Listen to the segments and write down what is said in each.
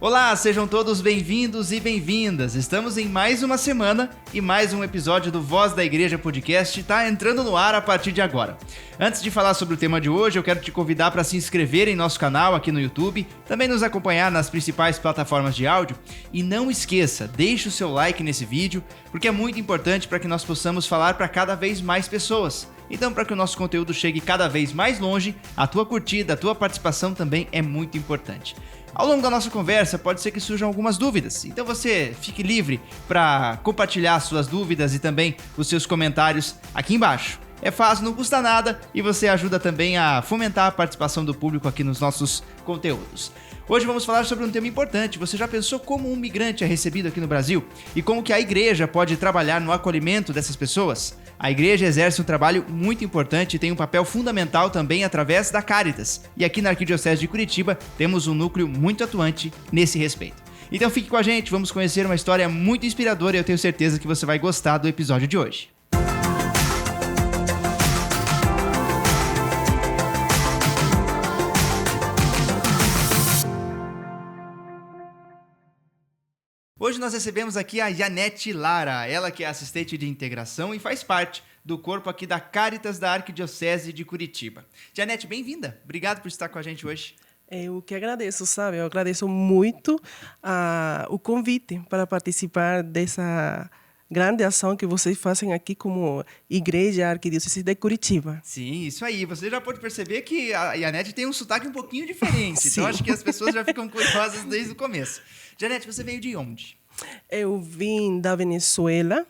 Olá, sejam todos bem-vindos e bem-vindas. Estamos em mais uma semana e mais um episódio do Voz da Igreja Podcast está entrando no ar a partir de agora. Antes de falar sobre o tema de hoje, eu quero te convidar para se inscrever em nosso canal aqui no YouTube, também nos acompanhar nas principais plataformas de áudio e não esqueça, deixe o seu like nesse vídeo, porque é muito importante para que nós possamos falar para cada vez mais pessoas. Então, para que o nosso conteúdo chegue cada vez mais longe, a tua curtida, a tua participação também é muito importante. Ao longo da nossa conversa, pode ser que surjam algumas dúvidas, então você fique livre para compartilhar suas dúvidas e também os seus comentários aqui embaixo. É fácil, não custa nada e você ajuda também a fomentar a participação do público aqui nos nossos conteúdos. Hoje vamos falar sobre um tema importante. Você já pensou como um migrante é recebido aqui no Brasil? E como que a igreja pode trabalhar no acolhimento dessas pessoas? A igreja exerce um trabalho muito importante e tem um papel fundamental também através da Cáritas. E aqui na Arquidiocese de Curitiba temos um núcleo muito atuante nesse respeito. Então fique com a gente, vamos conhecer uma história muito inspiradora e eu tenho certeza que você vai gostar do episódio de hoje. Hoje nós recebemos aqui a Janete Lara, ela que é assistente de integração e faz parte do corpo aqui da Cáritas da Arquidiocese de Curitiba. Janete, bem-vinda. Obrigado por estar com a gente hoje. Eu que agradeço, sabe? Eu agradeço muito o convite para participar dessa grande ação que vocês fazem aqui como Igreja Arquidiocese de Curitiba. Sim, isso aí. Você já pode perceber que a Janete tem um sotaque um pouquinho diferente. Então, acho que as pessoas já ficam curiosas desde o começo. Janete, você veio de onde? Eu vim da Venezuela,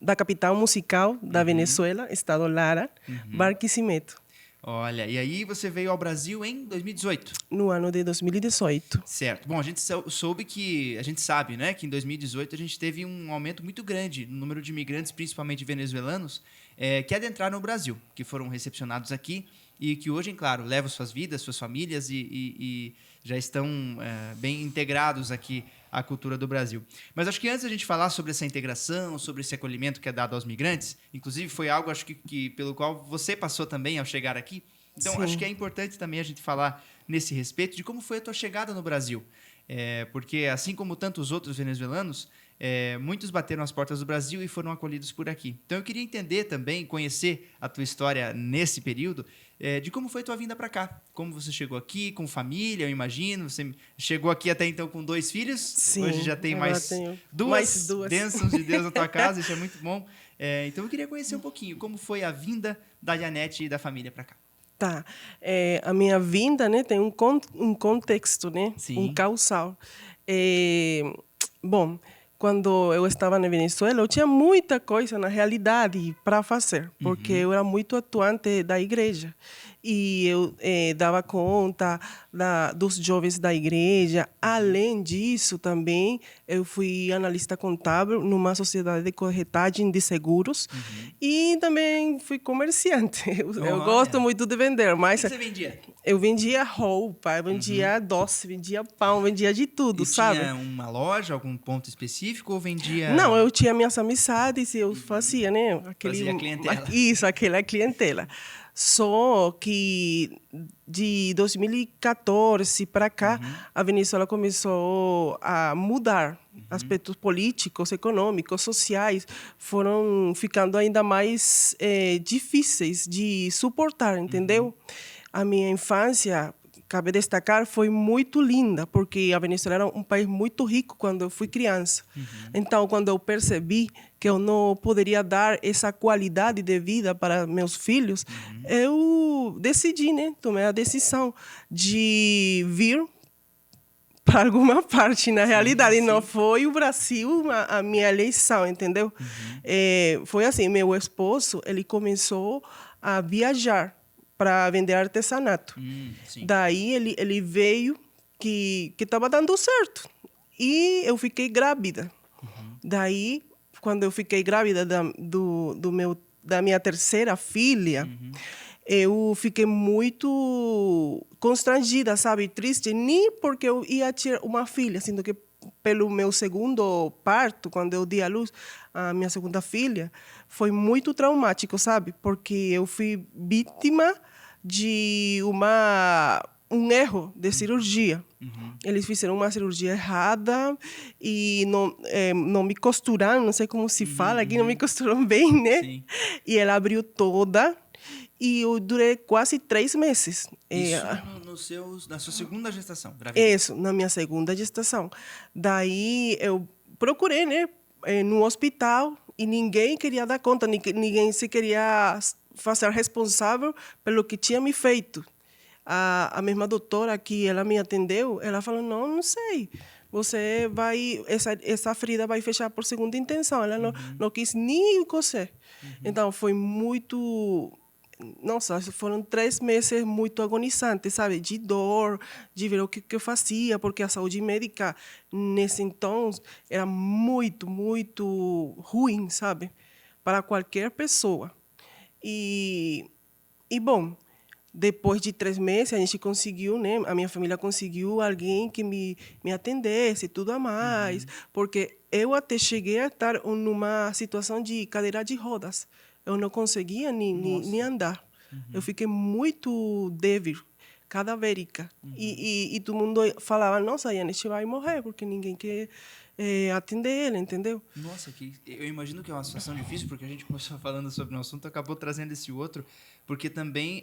da capital musical da Venezuela, Estado Lara, Barquisimeto. Olha, e aí você veio ao Brasil em 2018? No ano de 2018. Certo. Bom, a gente sabe, né, que em 2018 a gente teve um aumento muito grande no número de imigrantes, principalmente venezuelanos, que adentraram no Brasil, que foram recepcionados aqui e que hoje, claro, levam suas vidas, suas famílias e já estão bem integrados aqui à cultura do Brasil. Mas acho que antes da gente falar sobre essa integração, sobre esse acolhimento que é dado aos migrantes, inclusive foi algo acho que pelo qual você passou também ao chegar aqui, então Sim. acho que é importante também a gente falar nesse respeito de como foi a tua chegada no Brasil. Porque assim como tantos outros venezuelanos, muitos bateram as portas do Brasil e foram acolhidos por aqui. Então eu queria entender também, conhecer a tua história nesse período, de como foi a tua vinda para cá. Como você chegou aqui, com família, eu imagino. Você chegou aqui até então com 2 filhos. Sim, hoje já tem mais duas bênçãos de Deus na tua casa, isso é muito bom. Então eu queria conhecer um pouquinho como foi a vinda da Janete e da família para cá. Tá. A minha vinda, né, tem um contexto, né? Sim. Um causal. Bom, quando eu estava na Venezuela, eu tinha muita coisa, na realidade, para fazer, porque eu era muito atuante da igreja. E eu dava conta dos jovens da igreja. Além disso, também, eu fui analista contábil numa sociedade de corretagem de seguros. E também fui comerciante. Eu gosto muito de vender. Mas O que você vendia? Eu vendia roupa, eu vendia doce, vendia pão, vendia de tudo, sabe? Tinha uma loja, algum ponto específico ou vendia... Não, eu tinha minhas amizades e eu fazia, né? Fazia clientela. Isso, aquela clientela. Só que de 2014 para cá, a Venezuela começou a mudar. Aspectos políticos, econômicos, sociais foram ficando ainda mais difíceis de suportar, entendeu? A minha infância, cabe destacar, foi muito linda, porque a Venezuela era um país muito rico quando eu fui criança. Então, quando eu percebi que eu não poderia dar essa qualidade de vida para meus filhos, eu decidi, né? Tomei a decisão de vir para alguma parte, na realidade. Sim. Não foi o Brasil a minha eleição, entendeu? Foi assim, meu esposo, ele começou a viajar para vender artesanato. Daí ele veio que estava dando certo. E eu fiquei grávida. Daí, quando eu fiquei grávida da minha terceira filha, eu fiquei muito constrangida, sabe? Triste, nem porque eu ia ter uma filha, sendo que pelo meu segundo parto, quando eu dei à luz a minha segunda filha, foi muito traumático, sabe? Porque eu fui vítima de uma um erro de cirurgia. Eles fizeram uma cirurgia errada e não me costuraram, não sei como se fala aqui, não me costuraram bem, né? Sim. E ela abriu toda e eu durei quase 3 meses. Isso na sua segunda gestação, gravidez. Isso, na minha segunda gestação. Daí eu procurei, né, no hospital e ninguém queria dar conta, ninguém se queria fazer responsável pelo que tinha me feito. A mesma doutora que ela me atendeu, ela falou, não sei, você vai, essa ferida vai fechar por segunda intenção. Ela não quis nem coser. Então, foi muito... Nossa, foram 3 meses muito agonizantes, sabe? De dor, de ver o que eu fazia, porque a saúde médica, nesse então, era muito, muito ruim, sabe? Para qualquer pessoa. E bom, depois de 3 meses, a gente conseguiu, né? A minha família conseguiu alguém que me atendesse, tudo a mais. Porque eu até cheguei a estar numa situação de cadeira de rodas. Eu não conseguia nem andar. Eu fiquei muito débil, cadavérica. E todo mundo falava, nossa, a Yanesh vai morrer, porque ninguém quer atender ele, entendeu? Nossa, eu imagino que é uma situação difícil, porque a gente começou falando sobre um assunto, acabou trazendo esse outro, porque também,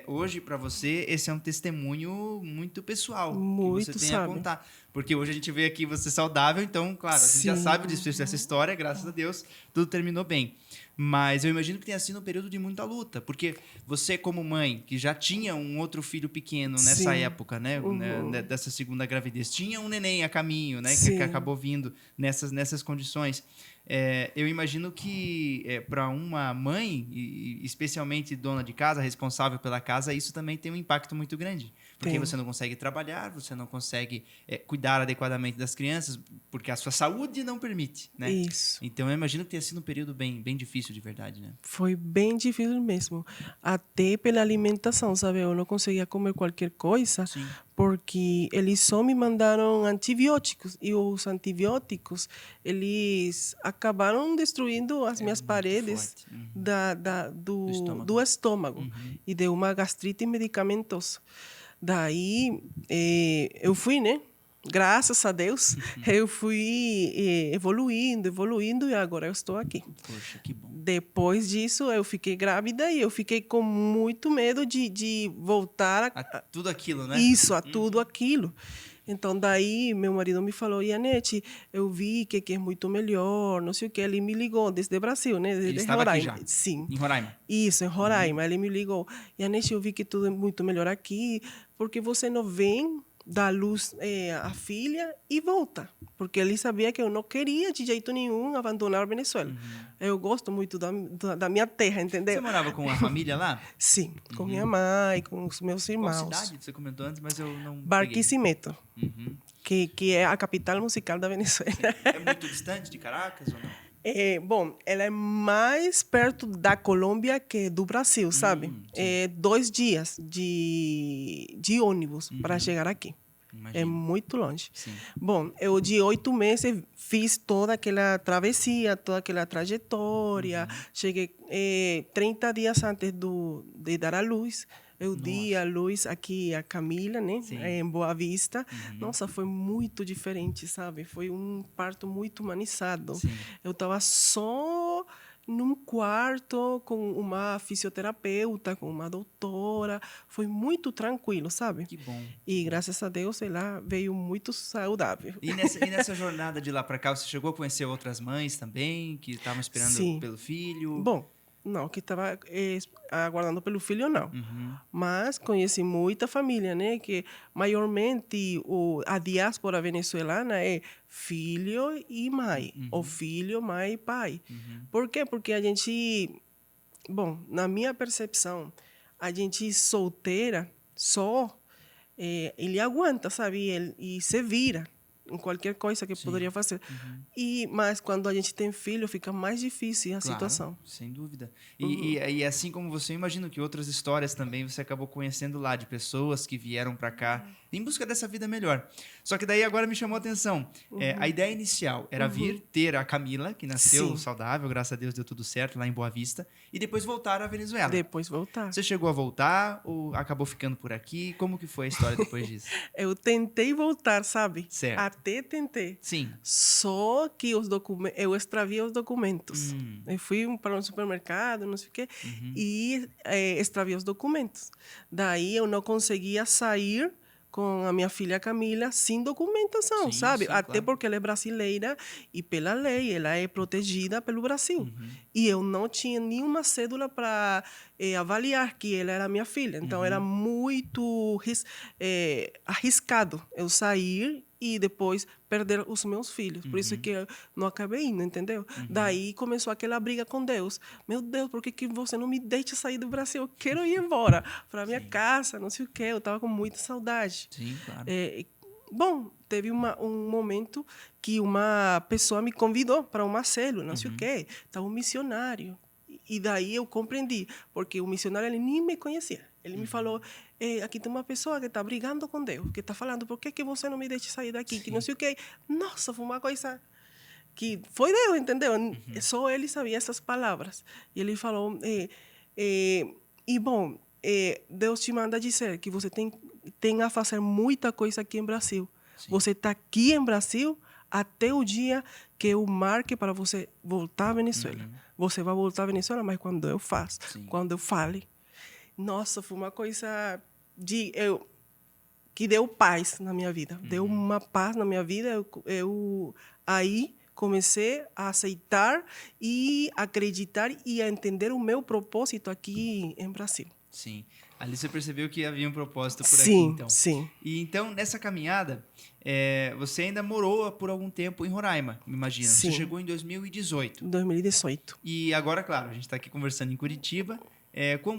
hoje, para você, esse é um testemunho muito pessoal, muito, que você tem sabe? a contar. Porque hoje a gente vê aqui você saudável, então, claro, a gente já sabe dessa história, graças a Deus, tudo terminou bem. Mas eu imagino que tenha sido um período de muita luta, porque você, como mãe, que já tinha um outro filho pequeno nessa época, né, dessa segunda gravidez, tinha um neném a caminho, né, que acabou vindo nessas condições. Eu imagino que para uma mãe, e especialmente dona de casa, responsável pela casa, isso também tem um impacto muito grande. Porque você não consegue trabalhar, você não consegue cuidar adequadamente das crianças, porque a sua saúde não permite, né? Isso. Então, eu imagino que tenha sido um período bem, bem difícil de verdade, né? Foi bem difícil mesmo. Até pela alimentação, sabe? Eu não conseguia comer qualquer coisa, porque eles só me mandaram antibióticos. E os antibióticos, eles acabaram destruindo as minhas paredes do estômago. E deu uma gastrite medicamentosa. Daí, eu fui, né? Graças a Deus, eu fui evoluindo e agora eu estou aqui. Poxa, que bom. Depois disso, eu fiquei grávida e eu fiquei com muito medo de voltar a tudo aquilo, né? Isso, a tudo aquilo. Então, daí, meu marido me falou, Yanete, eu vi que aqui é muito melhor, não sei o quê. Ele me ligou desde o Brasil, né? Desde Ele estava Roraima. aqui já? Sim. Em Roraima? Isso, em Roraima. Ele me ligou, Yanete, eu vi que tudo é muito melhor aqui, porque você não vem dar luz à filha e volta. Porque ele sabia que eu não queria, de jeito nenhum, abandonar a Venezuela. Eu gosto muito da minha terra, entendeu? Você morava com a família lá? Sim, com minha mãe, com os meus irmãos. Qual cidade? Você comentou antes, mas eu não Barquisimeto, que é a capital musical da Venezuela. É muito distante de Caracas ou não? Bom, ela é mais perto da Colômbia que do Brasil, sabe? 2 dias de ônibus para chegar aqui. Imagino. É muito longe. Sim. Bom, eu de 8 meses fiz toda aquela travessia, toda aquela trajetória. Cheguei 30 dias antes de dar a luz. Eu dei a luz aqui a Camila, né? Em Boa Vista. Nossa, foi muito diferente, sabe? Foi um parto muito humanizado. Eu estava só num quarto com uma fisioterapeuta, com uma doutora. Foi muito tranquilo, sabe? Que bom. E graças a Deus ela veio muito saudável. E nessa jornada de lá para cá, você chegou a conhecer outras mães também que estavam esperando pelo filho? Bom, não, que estava aguardando pelo filho, não. Mas conheci muita família, né? Que maiormente a diáspora venezuelana é filho e mãe. Ou filho, mãe e pai. Por quê? Porque a gente... Bom, na minha percepção, a gente solteira só... ele aguenta, sabe? E se vira em qualquer coisa que poderia fazer. Mas quando a gente tem filho, fica mais difícil a situação. Sem dúvida. E assim como você, eu imagino que outras histórias também você acabou conhecendo lá, de pessoas que vieram para cá em busca dessa vida melhor. Só que daí agora me chamou a atenção. A ideia inicial era vir ter a Camila, que nasceu Sim. saudável, graças a Deus deu tudo certo lá em Boa Vista, e depois voltar à Venezuela. Depois voltar. Você chegou a voltar ou acabou ficando por aqui? Como que foi a história depois disso? Eu tentei voltar, sabe? Certo. Até tentei. Sim. Só que eu extraviei os documentos. Eu fui para um supermercado, não sei o quê, e extraviei os documentos. Daí eu não conseguia sair com a minha filha Camila sem documentação, Sim, sabe? sim, Até claro. porque ela é brasileira e pela lei ela é protegida pelo Brasil. E eu não tinha nenhuma cédula para avaliar que ela era minha filha. Então era muito arriscado eu sair e depois perder os meus filhos. Por isso que eu não acabei indo, entendeu? Daí começou aquela briga com Deus. Meu Deus, por que você não me deixa sair do Brasil? Eu quero ir embora para minha casa, não sei o quê. Eu estava com muita saudade. Sim, claro. Bom, teve um momento que uma pessoa me convidou para uma célula, não sei o quê. Estava um missionário. E daí eu compreendi, porque o missionário ele nem me conhecia. Ele me falou, aqui tem uma pessoa que está brigando com Deus, que está falando, por que você não me deixa sair daqui? Que não sei o quê. Nossa, foi uma coisa que foi Deus, entendeu? Só ele sabia essas palavras. E ele falou, bom, Deus te manda dizer que você tem a fazer muita coisa aqui em Brasil. Sim. Você está aqui em Brasil até o dia que eu marque para você voltar à Venezuela. Você vai voltar à Venezuela, mas quando eu faço, quando eu fale. Nossa, foi uma coisa que deu paz na minha vida. Deu uma paz na minha vida. Eu aí comecei a aceitar e acreditar e a entender o meu propósito aqui em Brasil. Sim. Ali você percebeu que havia um propósito por aqui, sim, então. Sim. E então, nessa caminhada, você ainda morou por algum tempo em Roraima, me imagino. Sim. Você chegou em 2018. 2018. E agora, claro, a gente está aqui conversando em Curitiba.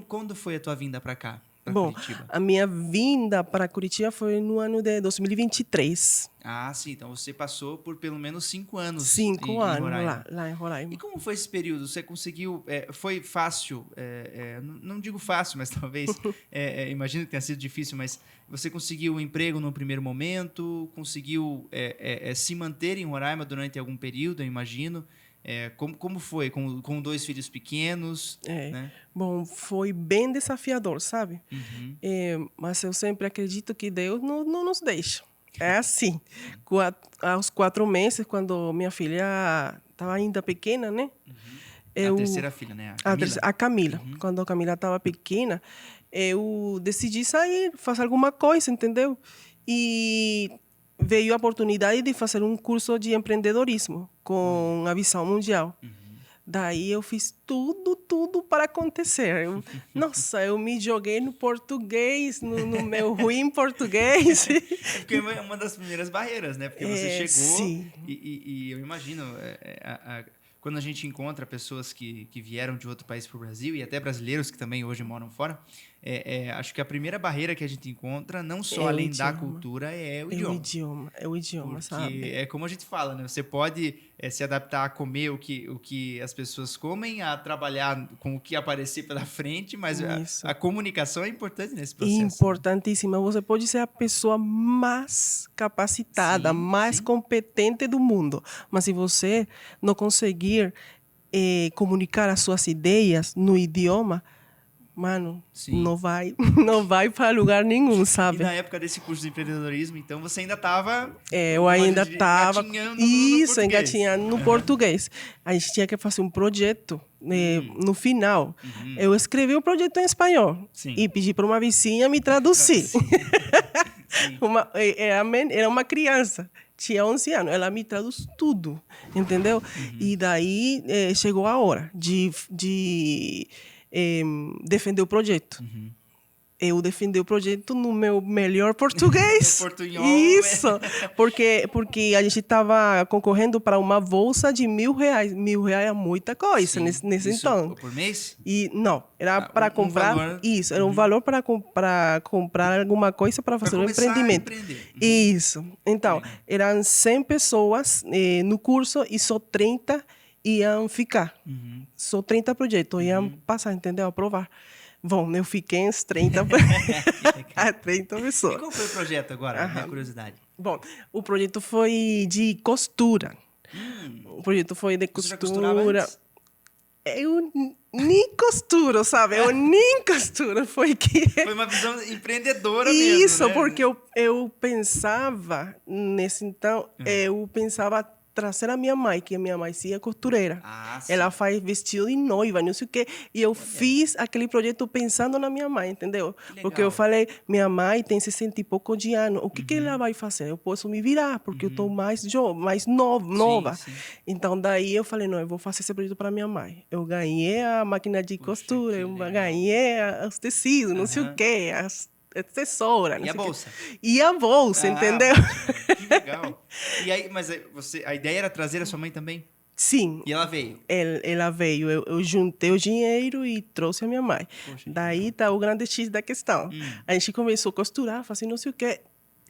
Quando foi a tua vinda para cá, para Curitiba? A minha vinda para Curitiba foi no ano de 2023. Ah, sim. Então, você passou por pelo menos 5 anos 5 anos em Roraima. lá em Roraima. E como foi esse período? Você conseguiu... foi fácil? Não digo fácil, mas talvez... imagino que tenha sido difícil, mas você conseguiu um emprego no primeiro momento? Conseguiu se manter em Roraima durante algum período, eu imagino? Como foi? Com 2 filhos pequenos? Né? Bom, foi bem desafiador, sabe? Mas eu sempre acredito que Deus não nos deixa. É assim. Aos 4 meses, quando minha filha estava ainda pequena, né? A terceira filha, né? A Camila. Quando a Camila estava pequena, eu decidi sair, fazer alguma coisa, entendeu? E veio a oportunidade de fazer um curso de empreendedorismo com a visão mundial. Daí eu fiz tudo para acontecer. Nossa, eu me joguei no português, no meu ruim português. Porque é uma das primeiras barreiras, né? Porque você chegou sim. E eu imagino... quando a gente encontra pessoas que vieram de outro país para o Brasil, e até brasileiros que também hoje moram fora, acho que a primeira barreira que a gente encontra, não só além da cultura, é o idioma. É o idioma, porque sabe? É como a gente fala, né? Você pode se adaptar a comer o que as pessoas comem, a trabalhar com o que aparecer pela frente, mas a comunicação é importante nesse processo. Importantíssima. Você pode ser a pessoa mais capacitada, mais competente do mundo, mas se você não conseguir comunicar as suas ideias no idioma, mano, não vai para lugar nenhum, sabe? E na época desse curso de empreendedorismo, então, você ainda estava... eu ainda estava... engatinhando no português. A gente tinha que fazer um projeto. No final, eu escrevi o projeto em espanhol e pedi para uma vizinha me traduzir. Era uma criança. Tinha 11 anos, ela me traduz tudo, entendeu? E daí chegou a hora de defender o projeto. Eu defendi o projeto no meu melhor português. Portunhol, isso, porque a gente estava concorrendo para uma bolsa de R$1.000. R$1.000 é muita coisa nesse então. Por mês? E não, era para comprar. Valor, isso, era um valor para comprar alguma coisa para fazer um empreendimento. Isso. Então, eram 100 pessoas no curso e só 30 iam ficar. Só 30 projetos iam passar, entendeu? Aprovar. Bom, eu fiquei uns 30 E pessoas. qual foi o projeto agora? Minha curiosidade. Bom, o projeto foi de costura. O projeto foi de Você já costurava costura. antes? Eu nem costuro, sabe? Eu nem costuro. Foi que... Foi uma visão empreendedora Isso, mesmo, né? porque eu pensava, nesse então, eu pensava trazer a minha mãe, que a minha mãe sim é costureira. Ah, sim. Ela faz vestido de noiva, não sei o quê. E eu fiz aquele projeto pensando na minha mãe, entendeu? legal. Porque eu falei, minha mãe tem 60 e pouco de anos. O que, que ela vai fazer? Eu posso me virar, porque eu estou mais nova. Sim. Então, daí eu falei, não, eu vou fazer esse projeto para minha mãe. Eu ganhei a máquina de costura, que eu legal. ganhei os tecidos, não sei o quê, as tesoura. E a bolsa? E a bolsa, entendeu? Que legal. E aí, mas a ideia era trazer a sua mãe também? Sim. E ela veio? Ela veio, eu juntei o dinheiro e trouxe a minha mãe. Poxa, Daí tá o grande X da questão. A gente começou a costurar, fazer não sei o quê.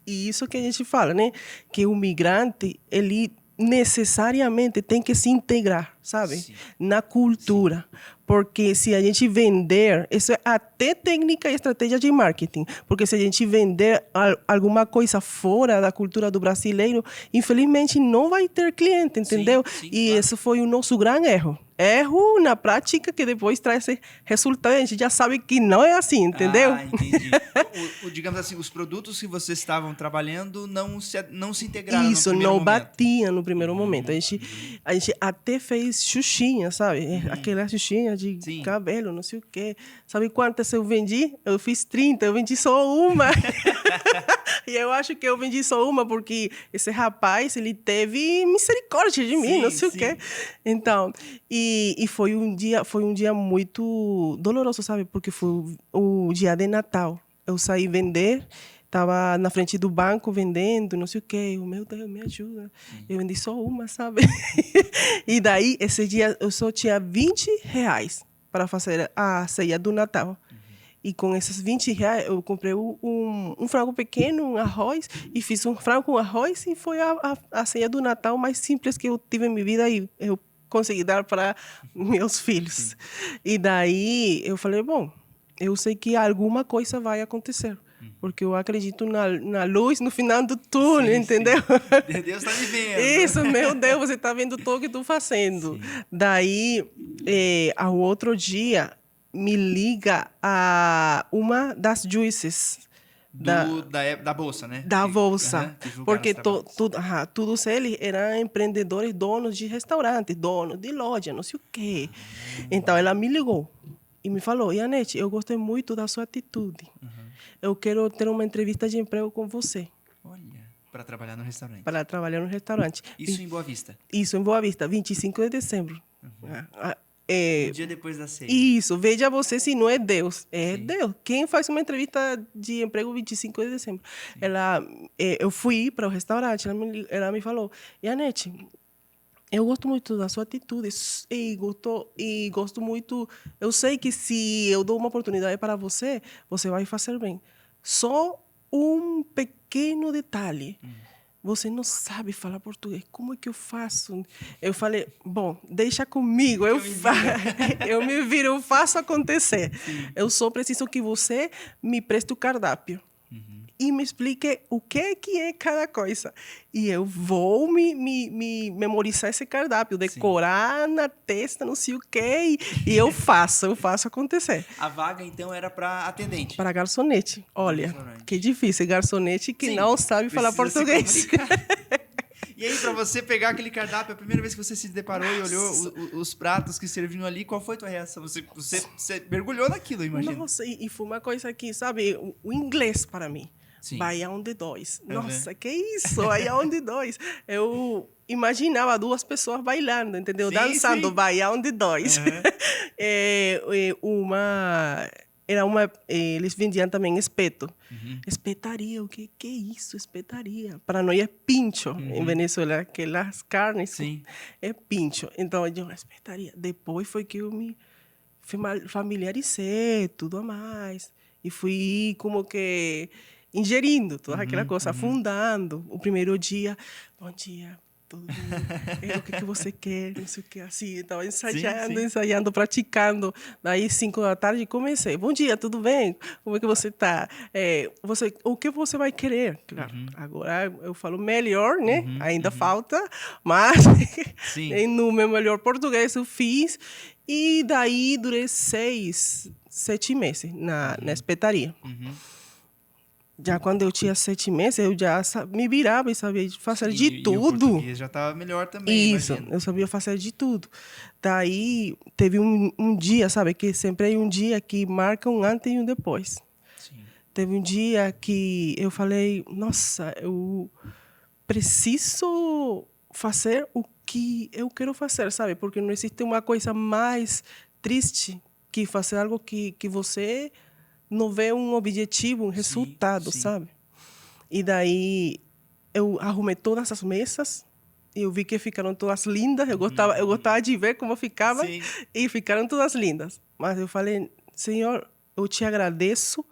E isso que a gente fala, né? Que o migrante, ele necessariamente tem que se integrar, sabe? Sim. Na cultura. Porque se a gente vender, isso é até técnica e estratégia de marketing, porque se a gente vender alguma coisa fora da cultura do brasileiro, infelizmente não vai ter cliente, entendeu? Sim, E claro. esse foi o nosso grande erro. Erro na prática que depois traz esse resultado. A gente já sabe que não é assim, entendeu? Ah, entendi. Digamos assim, os produtos que vocês estavam trabalhando não se integraram Isso, no primeiro não momento. batia no primeiro momento. A gente até fez xuxinha, sabe? Aquela xuxinha de Sim. cabelo, não sei o quê. Sabe quantas eu vendi? Eu fiz 30, eu vendi só uma. E eu acho que eu vendi só uma porque esse rapaz, ele teve misericórdia de mim, Sim, não sei sim. o quê. Então, e foi um dia muito doloroso, sabe? Porque foi o dia de Natal. Eu saí vender, estava na frente do banco vendendo, não sei o quê. Eu, meu Deus, me ajuda. Eu vendi só uma, sabe? E daí, esse dia, eu só tinha R$ 20 para fazer a ceia do Natal. E com esses R$ 20, eu comprei um frango pequeno, um arroz, e fiz um frango com arroz, e foi a ceia do Natal mais simples que eu tive em minha vida, e eu consegui dar para meus filhos. E daí, eu falei, bom, eu sei que alguma coisa vai acontecer, porque eu acredito na luz no final do túnel, Sim, entendeu? sim. Deus está me vendo. Isso, meu Deus, você está vendo tudo que eu estou fazendo. Sim. Daí, ao outro dia, me liga uma das juízes Da bolsa, né? da bolsa, que julgaram porque os trabalhos. todos eles eram empreendedores, donos de restaurante, donos de loja, não sei o quê. Então, ela me ligou e me falou, Ianete, eu gostei muito da sua atitude. Eu quero ter uma entrevista de emprego com você. Olha, para trabalhar no restaurante. Para trabalhar no restaurante. Isso em Boa Vista. Isso, em Boa Vista, 25 de dezembro. Um dia depois da ceia. Isso, veja você se não é Deus. É Sim. Deus. Quem faz uma entrevista de emprego 25 de dezembro? Eu fui para o restaurante, ela me falou, Ianete, eu gosto muito da sua atitude e gosto muito. Eu sei que se eu dou uma oportunidade para você, você vai fazer bem. Só um pequeno detalhe. Você não sabe falar português. Como é que eu faço? Eu falei, bom, deixa comigo. Eu me viro, eu faço acontecer. Sim. Eu só preciso que você me preste o cardápio. E me explique o que é cada coisa. E eu vou me memorizar esse cardápio, decorar na testa, não sei o quê, e eu faço acontecer. A vaga, então, era para atendente. Para garçonete. Olha, que difícil, garçonete que não sabe falar precisa se português. comunicar. E aí, para você pegar aquele cardápio, a primeira vez que você se deparou e olhou os pratos que serviam ali, qual foi a tua reação? Você mergulhou naquilo, imagina. Nossa, e foi uma coisa que, sabe, o inglês para mim. Sim. Baião de dois. Nossa, que isso? Baião de dois. Eu imaginava duas pessoas bailando, entendeu? Sim, dançando, sim. baião de dois. Eles vendiam também espeto. Espetaria, o que é isso? Espetaria. Para nós é pincho. Em Venezuela, aquelas carnes Sim. é pincho. Então, eu digo, espetaria. Depois foi que eu me familiarizei, tudo a mais. E fui como que ingerindo toda aquela coisa, afundando. O primeiro dia, bom dia. todo dia. O que você quer? Não sei o que, assim. Estava Sim. ensaiando, praticando. Daí, 5 da tarde, comecei. Bom dia, tudo bem? Como é que você está? O que você vai querer? Claro, agora eu falo melhor, né? Ainda falta, mas Sim. no meu melhor português eu fiz. E daí, durei 6, 7 meses na espetaria. Já quando eu tinha 7 meses, eu já me virava e sabia fazer de E o tudo. português já estava melhor também, Isso, imagino. eu sabia fazer de tudo. Daí, teve um dia, sabe? Que sempre é um dia que marca um antes e um depois. Sim. Teve um dia que eu falei, nossa, eu preciso fazer o que eu quero fazer, sabe? Porque não existe uma coisa mais triste que fazer algo que você não vê um objetivo, um resultado, sim. sabe? E daí eu arrumei todas as mesas e eu vi que ficaram todas lindas. Eu gostava de ver como ficavam e ficaram todas lindas. Mas eu falei, Senhor, eu te agradeço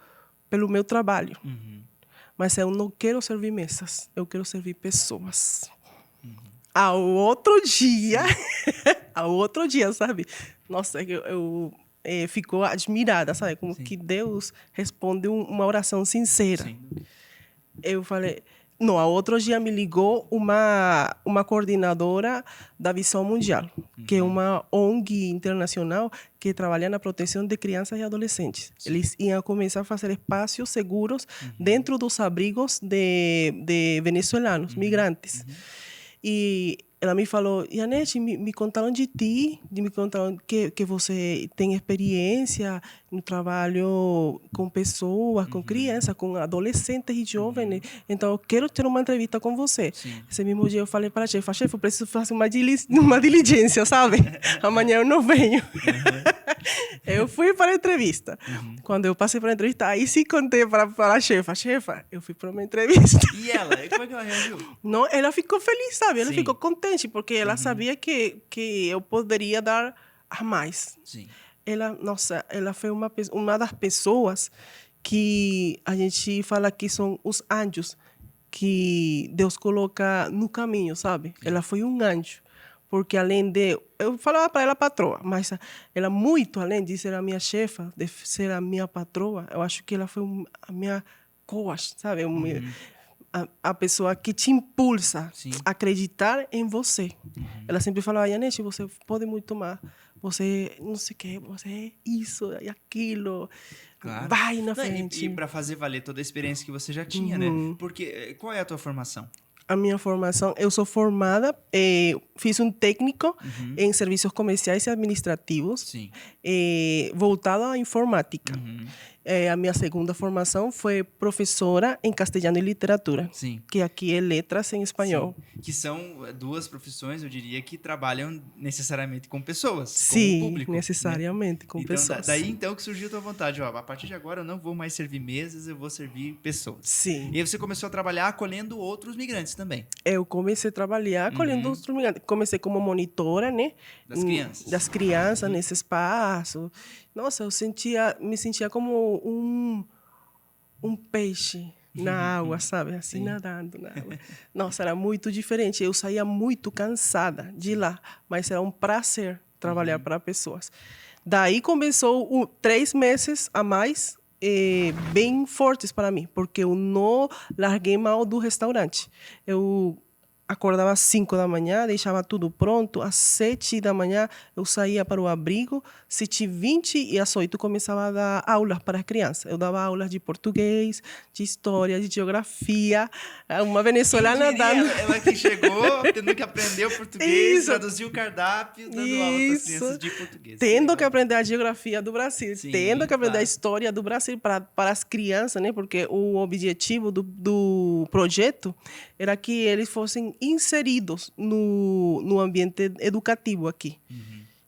pelo meu trabalho. Mas eu não quero servir mesas, eu quero servir pessoas. Ao outro dia, sabe? Nossa, eu ficou admirada, sabe? Como que Deus responde uma oração sincera. Sim. Eu falei... Não, ao outro dia me ligou uma coordenadora da Visão Mundial, que é uma ONG internacional que trabalha na proteção de crianças e adolescentes. Eles iam começar a fazer espaços seguros dentro dos abrigos de venezuelanos, migrantes. E ela me falou, Janete, me contaram de ti, me contaram que você tem experiência no trabalho com pessoas, com crianças, com adolescentes e jovens. Então, eu quero ter uma entrevista com você. Esse mesmo dia eu falei para a chefe, eu preciso fazer uma diligência, sabe? Amanhã eu não venho. Eu fui para a entrevista. Quando eu passei para a entrevista, aí sim contei para a chefa, eu fui para uma entrevista. E ela? Como é que ela reagiu? Não, ela ficou feliz, sabe? Ela ficou contente, porque ela sabia que eu poderia dar a mais. Sim. Ela foi uma das pessoas que a gente fala que são os anjos que Deus coloca no caminho, sabe? Ela foi um anjo. Porque além de... Eu falava para ela patroa, mas ela muito além de ser a minha chefa, de ser a minha patroa, eu acho que ela foi a minha coach, sabe? A pessoa que te impulsa a acreditar em você. Ela sempre falava, Janete, você pode muito mais. Você não sei o que, você é isso e aquilo. Claro. Vai na frente. E para fazer valer toda a experiência que você já tinha, né? Porque qual é a tua formação? A minha formação, eu sou formada, fiz um técnico em serviços comerciais e administrativos, voltado à informática. A minha segunda formação foi professora em castelhano e literatura, que aqui é letras em espanhol. Sim. Que são duas profissões, eu diria, que trabalham necessariamente com pessoas, sim, com o público. Necessariamente, né? Com então, pessoas. Daí então que surgiu a tua vontade, a partir de agora eu não vou mais servir mesas, eu vou servir pessoas. Sim. E aí você começou a trabalhar acolhendo outros migrantes também. Eu comecei a trabalhar acolhendo outros migrantes. Comecei como monitora, né? Das crianças nesse espaço. Nossa, eu me sentia como um peixe na água, sabe? Assim, nadando na água. Nossa, era muito diferente. Eu saía muito cansada de lá, mas era um prazer trabalhar para pessoas. Daí começou 3 meses a mais, bem fortes para mim, porque eu não larguei mão do restaurante. Eu acordava às 5 da manhã, deixava tudo pronto. Às 7 da manhã, eu saía para o abrigo. 7h20 e às 8 começava a dar aulas para as crianças. Eu dava aulas de português, de história, de geografia. Uma venezuelana dando... Ela que chegou, tendo que aprender o português, traduzir o cardápio, dando aula para as crianças de português. Tendo que aprender a geografia do Brasil, tendo que aprender a história do Brasil para as crianças, né? Porque o objetivo do projeto era que eles fossem inseridos no ambiente educativo aqui.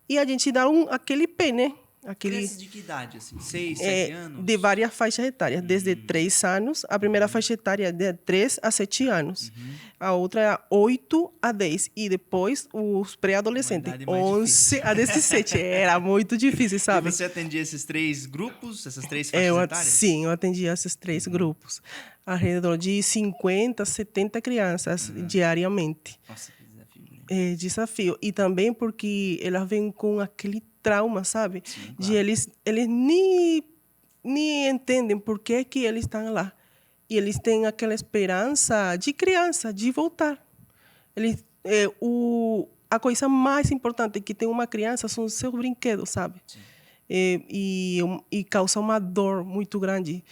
E a gente dá aquele pé, né? Crianças de que idade? Assim? 6, 7 anos? De várias faixas etárias. Desde 3 anos, a primeira faixa etária é de 3 a 7 anos. A outra é 8 a 10. E depois os pré-adolescentes, 11 a 17. Era muito difícil, sabe? E você atendia esses 3 grupos, essas 3 faixas etárias? Sim, eu atendia esses 3 grupos. Ao redor de 50, 70 crianças diariamente. Nossa, desafio. E também porque elas vêm com aquele trauma, sabe? Sim, claro. De eles nem entendem por que eles estão lá. E eles têm aquela esperança de criança, de voltar. A coisa mais importante que tem uma criança são os seus brinquedos, sabe? E causa uma dor muito grande.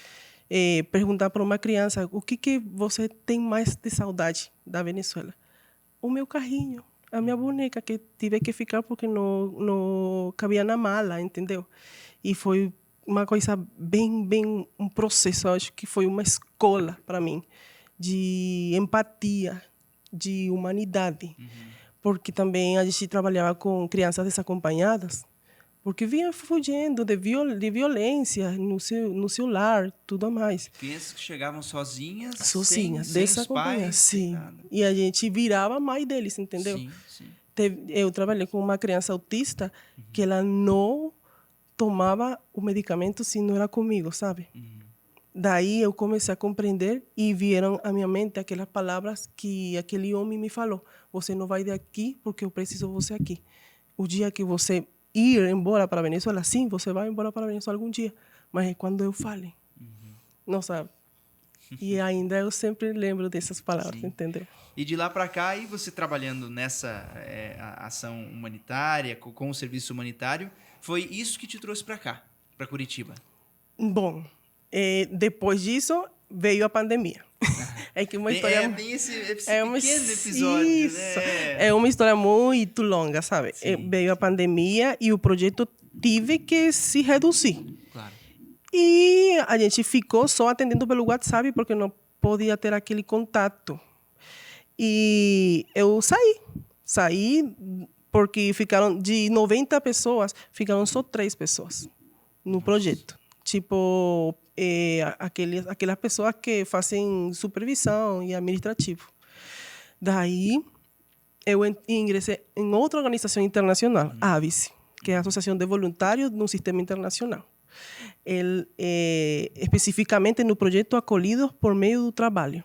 Perguntar para uma criança o que você tem mais de saudade da Venezuela. O meu carrinho, a minha boneca que tive que ficar porque não cabia na mala, entendeu? E foi uma coisa bem um processo, acho que foi uma escola para mim de empatia, de humanidade, porque também a gente trabalhava com crianças desacompanhadas, porque vinham fugindo de violência no seu lar, tudo mais. Crianças que chegavam sozinhas, sem desacompanhadas, os pais, sim. sem nada. E a gente virava a mãe deles, entendeu? Sim. Eu trabalhei com uma criança autista que ela não tomava o medicamento se não era comigo, sabe? Daí eu comecei a compreender e vieram à minha mente aquelas palavras que aquele homem me falou. Você não vai daqui porque eu preciso de você aqui. O dia que você ir embora para a Venezuela, sim, você vai embora para a Venezuela algum dia, mas é quando eu fale. Não sabe? E ainda eu sempre lembro dessas palavras, sim. Entendeu? E de lá para cá, e você trabalhando nessa ação humanitária, com o serviço humanitário, foi isso que te trouxe para cá, para Curitiba? Bom, depois disso veio a pandemia. É que uma história tem esse pequeno episódio, isso. né? É uma história muito longa, sabe? Veio a pandemia e o projeto tive que se reduzir. Claro. E a gente ficou só atendendo pelo WhatsApp porque não podia ter aquele contato. E eu saí porque ficaram de 90 pessoas, ficaram só 3 pessoas no projeto. Tipo, aquelas pessoas que fazem supervisão e administrativo. Daí, eu ingressei em outra organização internacional, a AVICE, que é a Associação de Voluntários no Sistema Internacional. Especificamente no projeto Acolhidos por Meio do Trabalho.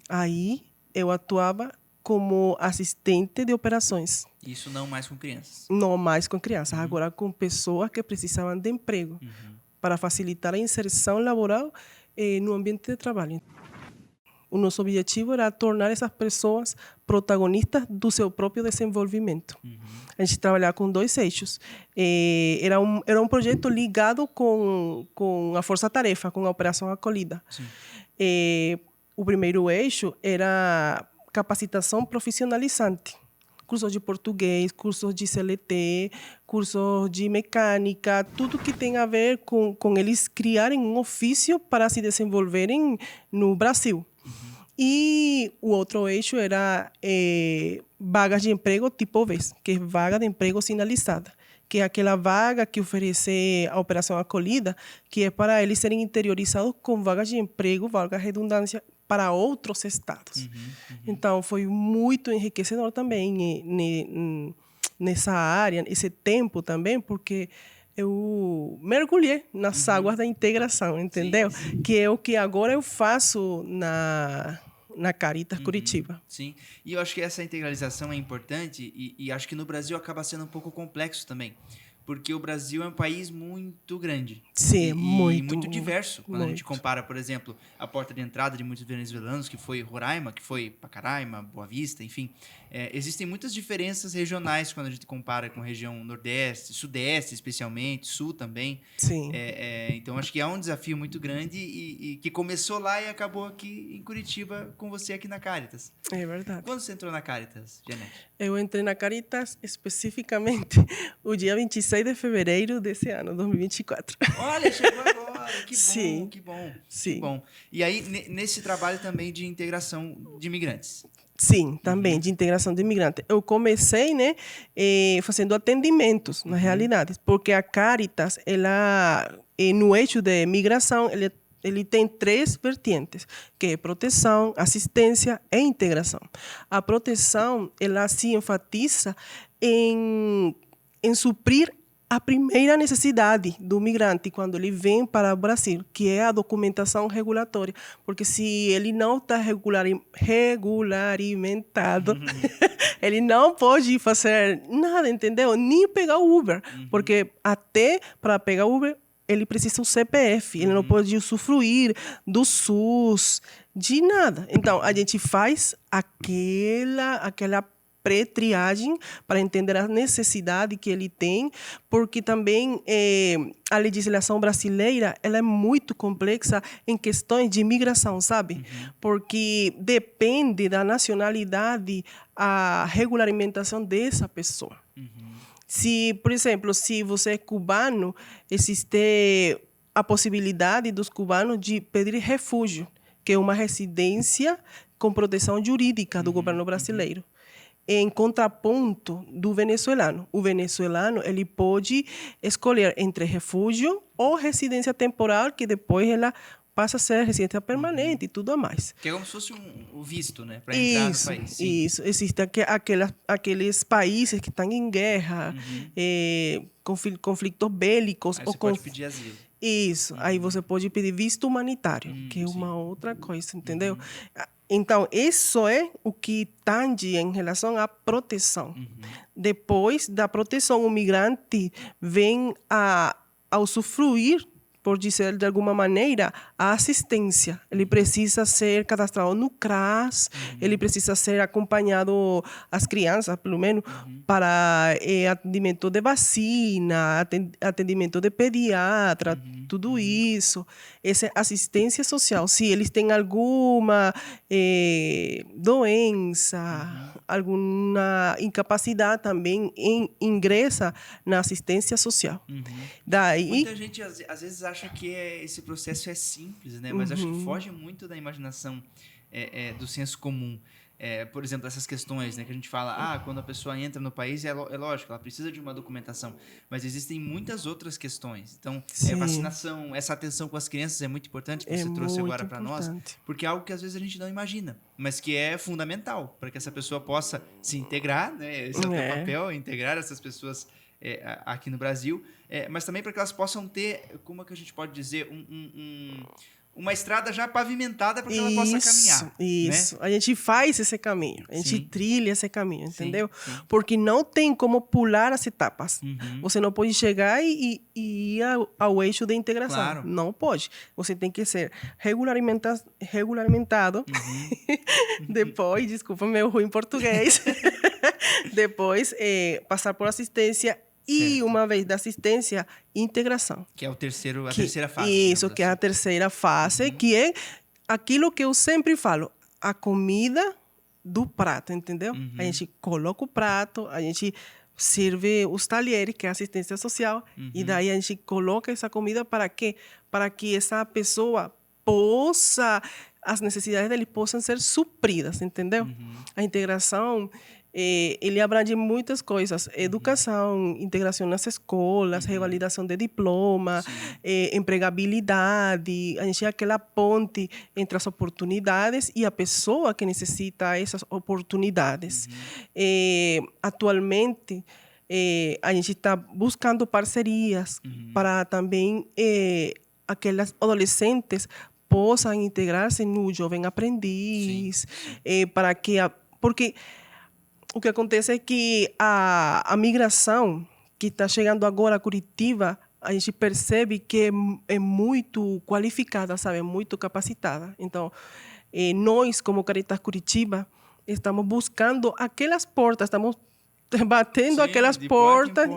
Aí, eu atuava como assistente de operações. Isso não mais com crianças? Não mais com crianças, agora com pessoas que precisavam de emprego. Para facilitar a inserção laboral no ambiente de trabalho. O nosso objetivo era tornar essas pessoas protagonistas do seu próprio desenvolvimento. A gente trabalhava com 2 eixos. Era um projeto ligado com a força-tarefa, com a operação acolhida. O primeiro eixo era capacitação profissionalizante. Cursos de português, cursos de CLT, cursos de mecânica, tudo que tem a ver com eles criarem um ofício para se desenvolverem no Brasil. E o outro eixo era vagas de emprego tipo VES, que é vaga de emprego sinalizada, que é aquela vaga que oferece a operação acolhida, que é para eles serem interiorizados com vagas de emprego, valga a redundância, para outros estados. Então, foi muito enriquecedor também nessa área, esse tempo também, porque eu mergulhei nas águas da integração, entendeu? Sim. Que é o que agora eu faço na Caritas Curitiba. Sim, e eu acho que essa integralização é importante e acho que no Brasil acaba sendo um pouco complexo também. Porque o Brasil é um país muito grande. Sim, e muito diverso. Quando muito. A gente compara, por exemplo, a porta de entrada de muitos venezuelanos, que foi Roraima, que foi Pacaraima, Boa Vista, enfim. Existem muitas diferenças regionais quando a gente compara com a região Nordeste, Sudeste especialmente, Sul também. Sim. Então, acho que é um desafio muito grande e que começou lá e acabou aqui em Curitiba com você aqui na Caritas. É verdade. Quando você entrou na Caritas, Janete? Eu entrei na Caritas especificamente o dia 26 de fevereiro desse ano, 2024. Olha, chegou agora. Que bom, Sim. que bom. Sim. Que bom. E aí, nesse trabalho também de integração de imigrantes? Sim, também, de integração de imigrantes. Eu comecei, né, fazendo atendimentos, na realidade, porque a Caritas, ela, no eixo de migração, ele tem 3 vertentes, que é proteção, assistência e integração. A proteção, ela se enfatiza em suprir a primeira necessidade do migrante quando ele vem para o Brasil, que é a documentação regulatória. Porque se ele não está regularimentado, ele não pode fazer nada, entendeu? Nem pegar o Uber. Porque até para pegar o Uber, ele precisa do CPF. Ele não pode usufruir do SUS, de nada. Então, a gente faz aquela pré-triagem para entender a necessidade que ele tem, porque também a legislação brasileira ela é muito complexa em questões de imigração, sabe? Porque depende da nacionalidade a regulamentação dessa pessoa. Se, por exemplo, se você é cubano, existe a possibilidade dos cubanos de pedir refúgio, que é uma residência com proteção jurídica do governo brasileiro. Em contraponto do venezuelano. O venezuelano ele pode escolher entre refúgio ou residência temporal, que depois ela passa a ser residência permanente e tudo mais. Que é como se fosse o visto, né? Para entrar no país. Sim. Isso. Existem aqueles países que estão em guerra, conflitos bélicos. Aí você pode pedir asilo. Isso. Aí você pode pedir visto humanitário, que é uma outra coisa, entendeu? Então, isso é o que tange em relação à proteção. Depois da proteção, o migrante vem a usufruir, por dizer de alguma maneira, a assistência. Ele precisa ser cadastrado no CRAS, ele precisa ser acompanhado, as crianças, pelo menos, para atendimento de vacina, atendimento de pediatra, tudo isso. Essa assistência social. Se eles têm alguma doença, alguma incapacidade também, ingressa na assistência social. Daí, muita gente, às vezes, acha que esse processo é simples, né? Mas acho que foge muito da imaginação do senso comum. Por exemplo, essas questões, né, que a gente fala, quando a pessoa entra no país, é lógico, ela precisa de uma documentação, mas existem muitas outras questões. Então, vacinação, essa atenção com as crianças é muito importante, que você trouxe agora para nós, porque é algo que às vezes a gente não imagina, mas que é fundamental para que essa pessoa possa se integrar, né? Esse é o teu papel, integrar essas pessoas aqui no Brasil, mas também para que elas possam ter, como é que a gente pode dizer, uma estrada já pavimentada para que ela possa caminhar. Isso. Né? A gente faz esse caminho, a gente trilha esse caminho, entendeu? Sim. Porque não tem como pular as etapas. Você não pode chegar e ir ao eixo de integração. Claro. Não pode. Você tem que ser regulamentado. Depois, desculpa meu ruim português, depois passar por assistência. E uma vez da assistência, integração. Que é a terceira fase. Isso, que é a terceira fase, que é aquilo que eu sempre falo, a comida do prato, entendeu? A gente coloca o prato, a gente serve os talheres, que é a assistência social, e daí a gente coloca essa comida para quê? Para que essa pessoa as necessidades dele possam ser supridas, entendeu? A integração... ele abrange muitas coisas, educação, integração nas escolas, revalidação de diploma, empregabilidade, a gente é aquela ponte entre as oportunidades e a pessoa que necessita essas oportunidades. Atualmente, a gente está buscando parcerias para também aquelas adolescentes possam integrar-se no Jovem Aprendiz, para que... porque o que acontece é que a migração que está chegando agora a Curitiba, a gente percebe que é muito qualificada, sabe? Muito capacitada. Então, nós, como Caritas Curitiba, estamos buscando aquelas portas, estamos batendo aquelas portas,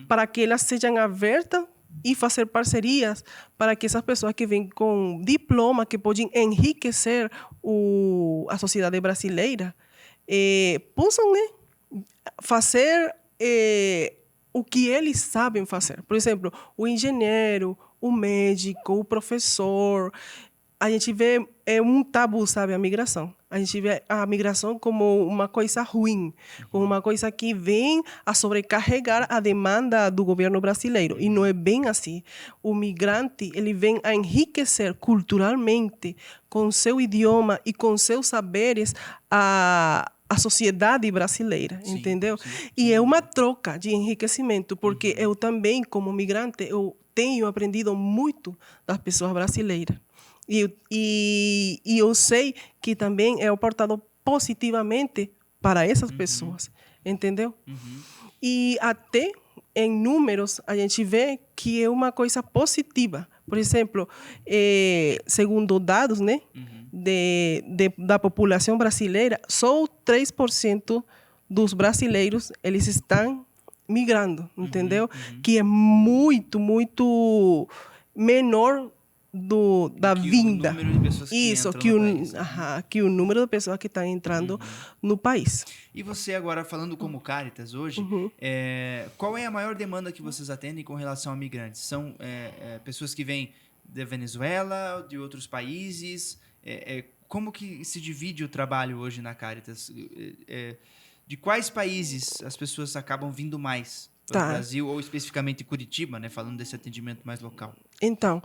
para que elas sejam abertas e fazer parcerias para que essas pessoas que vêm com diploma, que podem enriquecer a sociedade brasileira, possam fazer o que eles sabem fazer. Por exemplo, o engenheiro, o médico, o professor, a gente vê um tabu, sabe, a migração. A gente vê a migração como uma coisa ruim, como uma coisa que vem a sobrecarregar a demanda do governo brasileiro. E não é bem assim. O migrante, ele vem a enriquecer culturalmente, com seu idioma e com seus saberes, a sociedade brasileira, sim, entendeu? Sim, sim. E é uma troca de enriquecimento, porque eu também, como migrante, eu tenho aprendido muito das pessoas brasileiras. E eu sei que também é aportado positivamente para essas pessoas, entendeu? E até em números a gente vê que é uma coisa positiva. Por exemplo, segundo dados, né, da população brasileira, só 3% dos brasileiros eles estão migrando, entendeu? Que é muito, muito menor da vinda. O número de pessoas que entram no país. Que o número de pessoas que estão entrando no país. E você agora, falando como Caritas hoje, qual é a maior demanda que vocês atendem com relação a migrantes? São pessoas que vêm da Venezuela, de outros países? Como que se divide o trabalho hoje na Caritas? De quais países as pessoas acabam vindo mais para o Brasil, ou especificamente Curitiba, né, falando desse atendimento mais local? Então,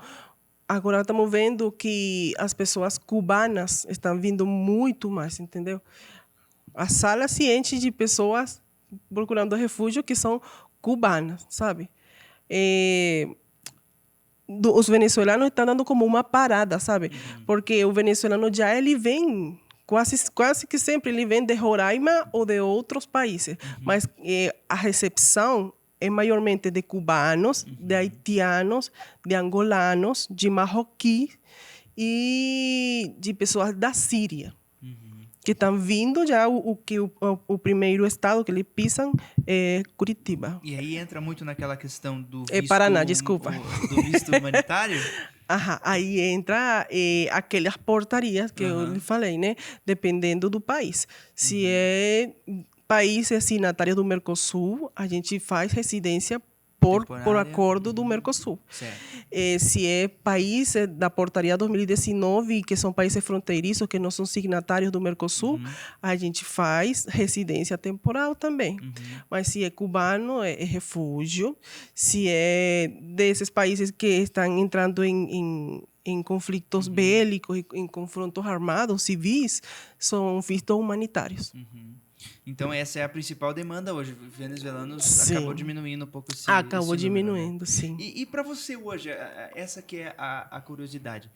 agora estamos vendo que as pessoas cubanas estão vindo muito mais, entendeu? A sala se enche de pessoas procurando refúgio que são cubanas, sabe? Os venezuelanos estão dando como uma parada, sabe? Porque o venezuelano já ele vem, quase que sempre ele vem de Roraima ou de outros países. Mas a recepção é maiormente de cubanos, de haitianos, de angolanos, de marroquíes e de pessoas da Síria, que estão vindo já o primeiro estado que eles pisam é Curitiba. E aí entra muito naquela questão do visto... Paraná, desculpa. Do visto humanitário? Aí entra aquelas portarias que eu lhe falei, né? Dependendo do país. Se é país signatário do Mercosul, a gente faz residência por acordo do Mercosul. Se é país da portaria 2019, que são países fronteiriços que não são signatários do Mercosul, a gente faz residência temporal também. Mas se é cubano, é refúgio. Se é desses países que estão entrando em conflitos bélicos, em confrontos armados, civis, são vistos humanitários. Então, essa é a principal demanda hoje. Venezuelanos acabou diminuindo um pouco esse diminuindo, número, né? Sim. E para você hoje, essa que é a curiosidade.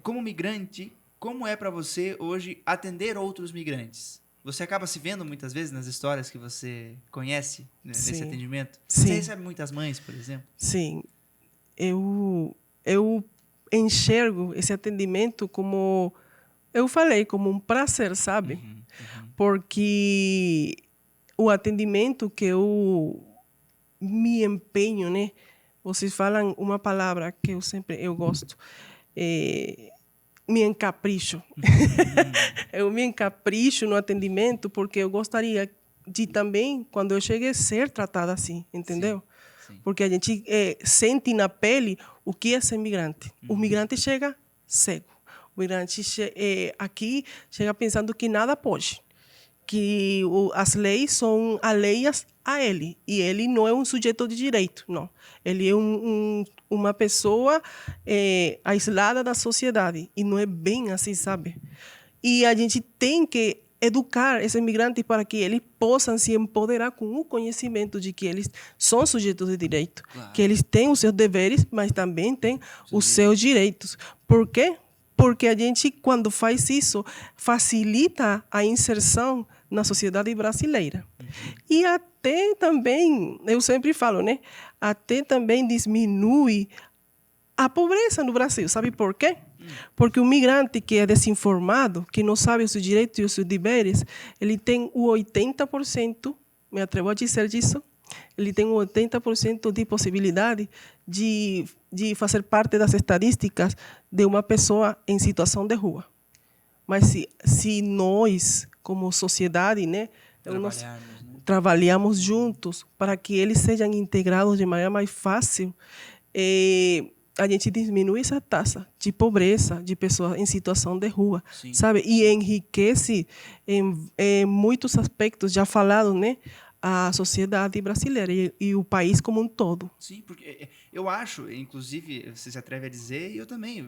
Como migrante, como é para você hoje atender outros migrantes? Você acaba se vendo muitas vezes nas histórias que você conhece, né, nesse atendimento? Sim. Você recebe muitas mães, por exemplo? Sim. Eu enxergo esse atendimento como... Eu falei, como um prazer, sabe? Porque o atendimento que eu me empenho, né? Vocês falam uma palavra que eu gosto. Me encapricho. Eu me encapricho no atendimento porque eu gostaria de também, quando eu cheguei, ser tratada assim, entendeu? Sim. Porque a gente sente na pele o que é ser migrante. O migrante chega cego. O migrante aqui chega pensando que nada pode, que as leis são alheias a ele, e ele não é um sujeito de direito, não. Ele é uma pessoa aislada da sociedade, e não é bem assim, sabe? E a gente tem que educar esses migrantes para que eles possam se empoderar com o conhecimento de que eles são sujeitos de direito, que eles têm os seus deveres, mas também têm os seus direitos. Por quê? Porque a gente, quando faz isso, facilita a inserção na sociedade brasileira. E até também, eu sempre falo, né? Até também diminui a pobreza no Brasil. Sabe por quê? Porque o migrante que é desinformado, que não sabe os seus direitos e os seus deveres, ele tem o 80%, me atrevo a dizer disso, ele tem 80% de possibilidade de fazer parte das estatísticas de uma pessoa em situação de rua. Mas se nós, como sociedade, né, trabalhamos juntos para que eles sejam integrados de maneira mais fácil, a gente diminui essa taxa de pobreza de pessoas em situação de rua, Sim. sabe? E enriquece em muitos aspectos, já falado, né? A sociedade brasileira e o país como um todo. Sim, porque eu acho, inclusive, você se atreve a dizer, e eu também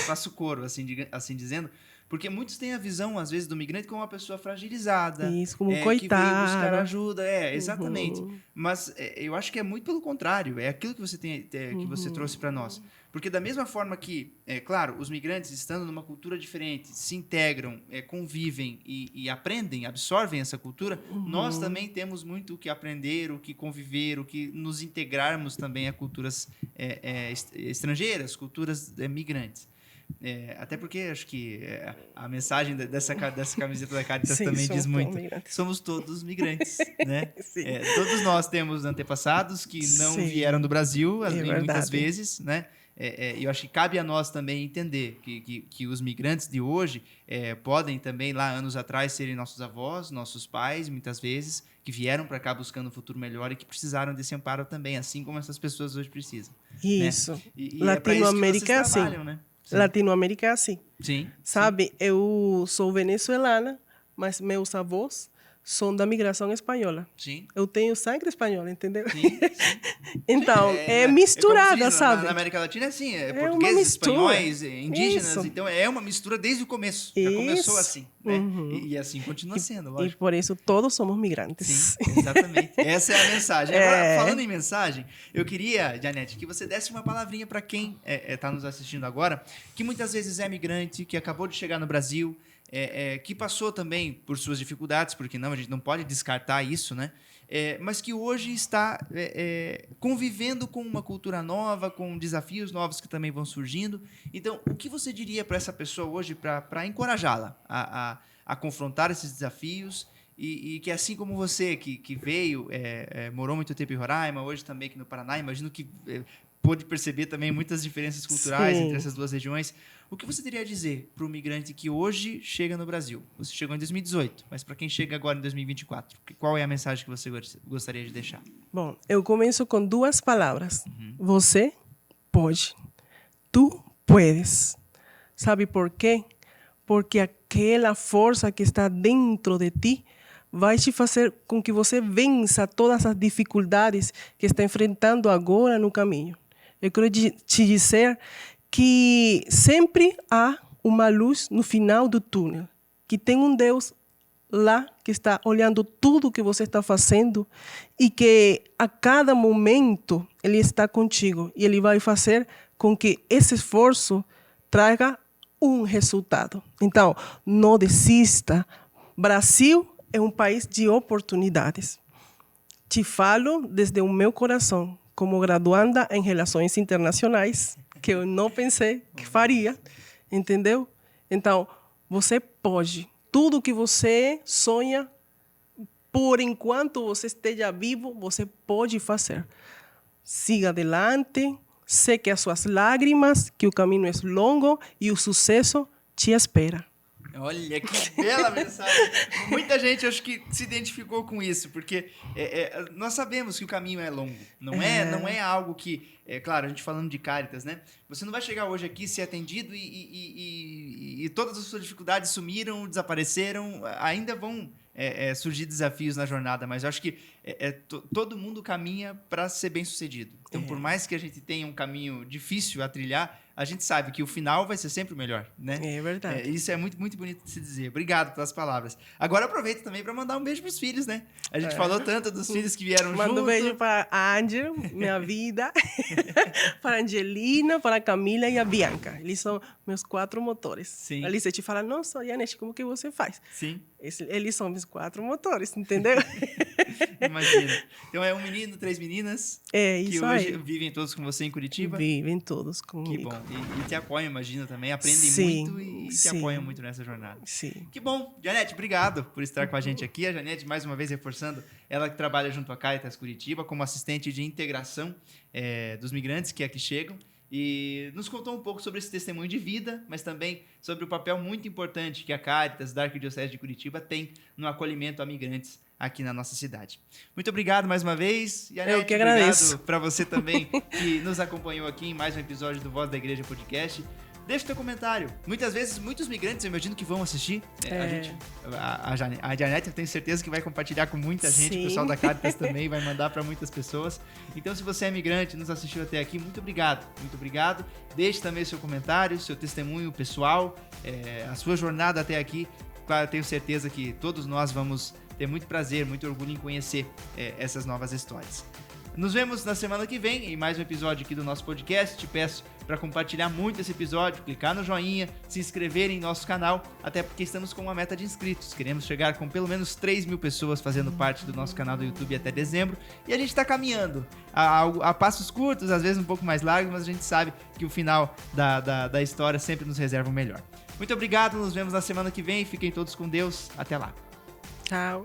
faço coro, assim dizendo, porque muitos têm a visão, às vezes, do migrante como uma pessoa fragilizada, Isso, como um que veio buscar coitado. ajuda, exatamente. Mas eu acho que é muito pelo contrário, é aquilo que você que você trouxe para nós. Porque da mesma forma que, claro, os migrantes, estando numa cultura diferente, se integram, convivem e aprendem, absorvem essa cultura, nós também temos muito o que aprender, o que conviver, o que nos integrarmos também a culturas estrangeiras, culturas migrantes. Até porque acho que a mensagem dessa camiseta da Caritas Sim, também diz muito. migrantes. Somos todos migrantes, né? Sim. Todos nós temos antepassados que não vieram do Brasil, muitas vezes, né? Eu acho que cabe a nós também entender que os migrantes de hoje podem também, lá anos atrás, serem nossos avós, nossos pais, muitas vezes, que vieram para cá buscando um futuro melhor e que precisaram desse amparo também, assim como essas pessoas hoje precisam. Isso. Né? E Latinoamérica é assim. Né? Latinoamérica é assim. Sim. Sabe, eu sou venezuelana, mas meus avós são da migração espanhola. Sim. Eu tenho sangue espanhol, entendeu? Sim. Então, misturada, como se diz, sabe? Na América Latina é assim, uma portugueses, mistura. espanhóis, indígenas, Isso. então é uma mistura desde o começo. Já começou assim, né? E assim continua sendo, lógico. E por isso todos somos migrantes. Sim, exatamente. Essa é a mensagem. Agora, falando em mensagem, eu queria, Janete, que você desse uma palavrinha para quem está nos assistindo agora, que muitas vezes é migrante, que acabou de chegar no Brasil, que passou também por suas dificuldades, porque não, a gente não pode descartar isso, né? Mas que hoje está convivendo com uma cultura nova, com desafios novos que também vão surgindo. Então, o que você diria para essa pessoa hoje para encorajá-la a confrontar esses desafios e que, assim como você, que veio, morou muito tempo em Roraima, hoje também aqui no Paraná, imagino que pôde perceber também muitas diferenças culturais entre essas duas regiões. O que você teria a dizer para o migrante que hoje chega no Brasil? Você chegou em 2018, mas para quem chega agora em 2024, qual é a mensagem que você gostaria de deixar? Bom, eu começo com duas palavras. Você pode. Tu puedes. Sabe por quê? Porque aquela força que está dentro de ti vai te fazer com que você vença todas as dificuldades que está enfrentando agora no caminho. Eu quero te dizer que sempre há uma luz no final do túnel, que tem um Deus lá que está olhando tudo que você está fazendo e que a cada momento Ele está contigo e Ele vai fazer com que esse esforço traga um resultado. Então, não desista. Brasil é um país de oportunidades. Te falo desde o meu coração, como graduanda em Relações Internacionais, que eu não pensei que faria, entendeu? Então, você pode. Tudo que você sonha, por enquanto você esteja vivo, você pode fazer. Siga adelante, seque as suas lágrimas, que o caminho é longo e o sucesso te espera. Olha, que bela mensagem. Muita gente, acho que se identificou com isso, porque nós sabemos que o caminho é longo. Não é algo que... claro, a gente falando de Caritas, né? Você não vai chegar hoje aqui, ser atendido e todas as suas dificuldades sumiram, desapareceram, ainda vão surgir desafios na jornada, mas eu acho que todo mundo caminha para ser bem-sucedido. Então, por mais que a gente tenha um caminho difícil a trilhar, a gente sabe que o final vai ser sempre o melhor, né? É verdade. Isso é muito, muito bonito de se dizer. Obrigado pelas palavras. Agora aproveito também para mandar um beijo para os filhos, né? A gente falou tanto dos filhos que vieram junto. Mando um beijo para a Angel, minha vida, para a Angelina, para a Camila e a Bianca. Eles são meus 4 motores. Sim. A Alice te fala, nossa, Yanete, como que você faz? Sim. Eles são meus 4 motores, entendeu? Imagina. Então é um menino, 3 meninas. Isso que hoje aí. vivem todos com você em Curitiba. Vivem todos comigo. Que bom. E te apoiam, imagina, também. Aprendem muito e te apoiam muito nessa jornada. Sim. Que bom. Janete, obrigado por estar com a gente aqui. A Janete, mais uma vez, reforçando, ela que trabalha junto à Caritas Curitiba como assistente de integração dos migrantes que aqui chegam. E nos contou um pouco sobre esse testemunho de vida, mas também sobre o papel muito importante que a Caritas da Arquidiocese de Curitiba tem no acolhimento a migrantes aqui na nossa cidade. Muito obrigado mais uma vez. E, Anete, eu que agradeço. Obrigado para você também que nos acompanhou aqui em mais um episódio do Voz da Igreja Podcast. Deixa o teu comentário. Muitas vezes, muitos migrantes, eu imagino que vão assistir. A Janete, eu tenho certeza que vai compartilhar com muita gente. Sim. O pessoal da Caritas também vai mandar para muitas pessoas. Então, se você é migrante e nos assistiu até aqui, muito obrigado. Muito obrigado. Deixe também seu comentário, seu testemunho pessoal, a sua jornada até aqui. Claro, eu tenho certeza que todos nós vamos ter muito prazer, muito orgulho em conhecer essas novas histórias. Nos vemos na semana que vem em mais um episódio aqui do nosso podcast. Te peço para compartilhar muito esse episódio, clicar no joinha, se inscrever em nosso canal, até porque estamos com uma meta de inscritos. Queremos chegar com pelo menos 3 mil pessoas fazendo parte do nosso canal do YouTube até dezembro. E a gente está caminhando a passos curtos, às vezes um pouco mais largos, mas a gente sabe que o final da história sempre nos reserva o melhor. Muito obrigado, nos vemos na semana que vem. Fiquem todos com Deus. Até lá. Tchau.